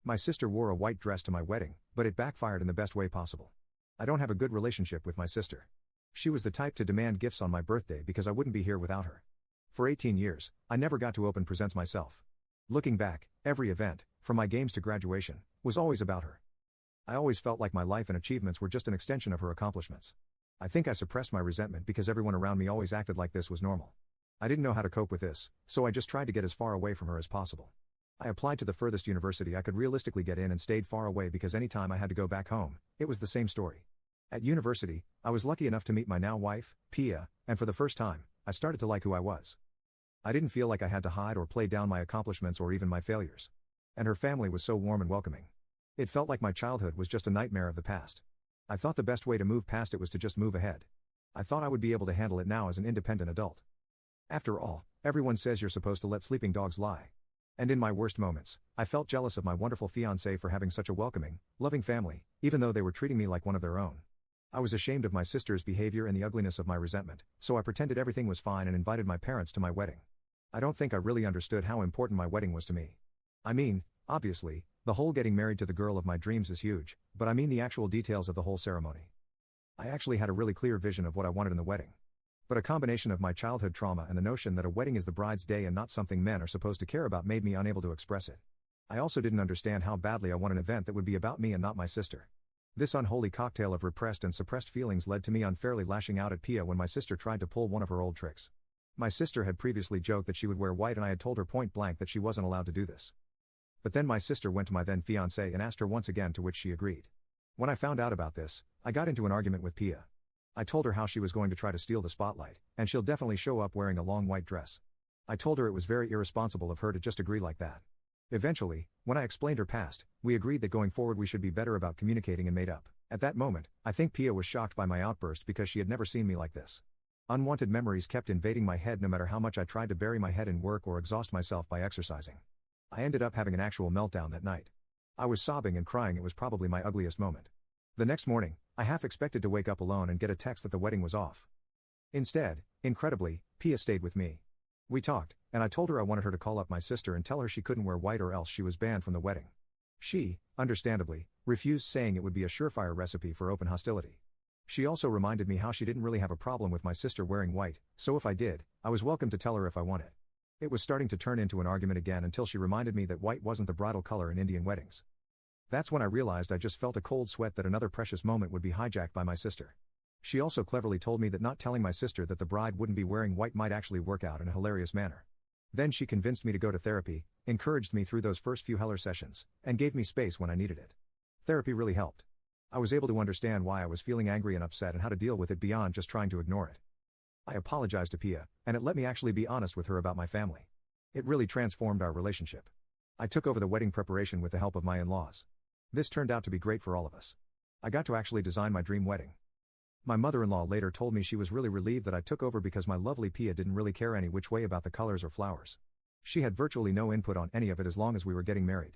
My sister wore a white dress to my wedding, but it backfired in the best way possible. I don't have a good relationship with my sister. She was the type to demand gifts on my birthday because I wouldn't be here without her. For 18 years, I never got to open presents myself. Looking back, every event, from my games to graduation, was always about her. I always felt like my life and achievements were just an extension of her accomplishments. I think I suppressed my resentment because everyone around me always acted like this was normal. I didn't know how to cope with this, so I just tried to get as far away from her as possible. I applied to the furthest university I could realistically get in and stayed far away because any time I had to go back home, it was the same story. At university, I was lucky enough to meet my now wife, Pia, and for the first time, I started to like who I was. I didn't feel like I had to hide or play down my accomplishments or even my failures. And her family was so warm and welcoming. It felt like my childhood was just a nightmare of the past. I thought the best way to move past it was to just move ahead. I thought I would be able to handle it now as an independent adult. After all, everyone says you're supposed to let sleeping dogs lie. And in my worst moments, I felt jealous of my wonderful fiancé for having such a welcoming, loving family, even though they were treating me like one of their own. I was ashamed of my sister's behavior and the ugliness of my resentment, so I pretended everything was fine and invited my parents to my wedding. I don't think I really understood how important my wedding was to me. I mean, obviously, the whole getting married to the girl of my dreams is huge, but I mean the actual details of the whole ceremony. I actually had a really clear vision of what I wanted in the wedding. But a combination of my childhood trauma and the notion that a wedding is the bride's day and not something men are supposed to care about made me unable to express it. I also didn't understand how badly I want an event that would be about me and not my sister. This unholy cocktail of repressed and suppressed feelings led to me unfairly lashing out at Pia when my sister tried to pull one of her old tricks. My sister had previously joked that she would wear white and I had told her point blank that she wasn't allowed to do this. But then my sister went to my then fiancé and asked her once again, to which she agreed. When I found out about this, I got into an argument with Pia. I told her how she was going to try to steal the spotlight, and she'll definitely show up wearing a long white dress. I told her it was very irresponsible of her to just agree like that. Eventually, when I explained her past, we agreed that going forward we should be better about communicating and made up. At that moment, I think Pia was shocked by my outburst because she had never seen me like this. Unwanted memories kept invading my head no matter how much I tried to bury my head in work or exhaust myself by exercising. I ended up having an actual meltdown that night. I was sobbing and crying. It was probably my ugliest moment. The next morning, I half expected to wake up alone and get a text that the wedding was off. Instead, incredibly, Pia stayed with me. We talked, and I told her I wanted her to call up my sister and tell her she couldn't wear white or else she was banned from the wedding. She, understandably, refused, saying it would be a surefire recipe for open hostility. She also reminded me how she didn't really have a problem with my sister wearing white, so if I did, I was welcome to tell her if I wanted. It was starting to turn into an argument again until she reminded me that white wasn't the bridal color in Indian weddings. That's when I realized I just felt a cold sweat that another precious moment would be hijacked by my sister. She also cleverly told me that not telling my sister that the bride wouldn't be wearing white might actually work out in a hilarious manner. Then she convinced me to go to therapy, encouraged me through those first few Heller sessions, and gave me space when I needed it. Therapy really helped. I was able to understand why I was feeling angry and upset and how to deal with it beyond just trying to ignore it. I apologized to Pia, and it let me actually be honest with her about my family. It really transformed our relationship. I took over the wedding preparation with the help of my in-laws. This turned out to be great for all of us. I got to actually design my dream wedding. My mother-in-law later told me she was really relieved that I took over because my lovely Pia didn't really care any which way about the colors or flowers. She had virtually no input on any of it as long as we were getting married.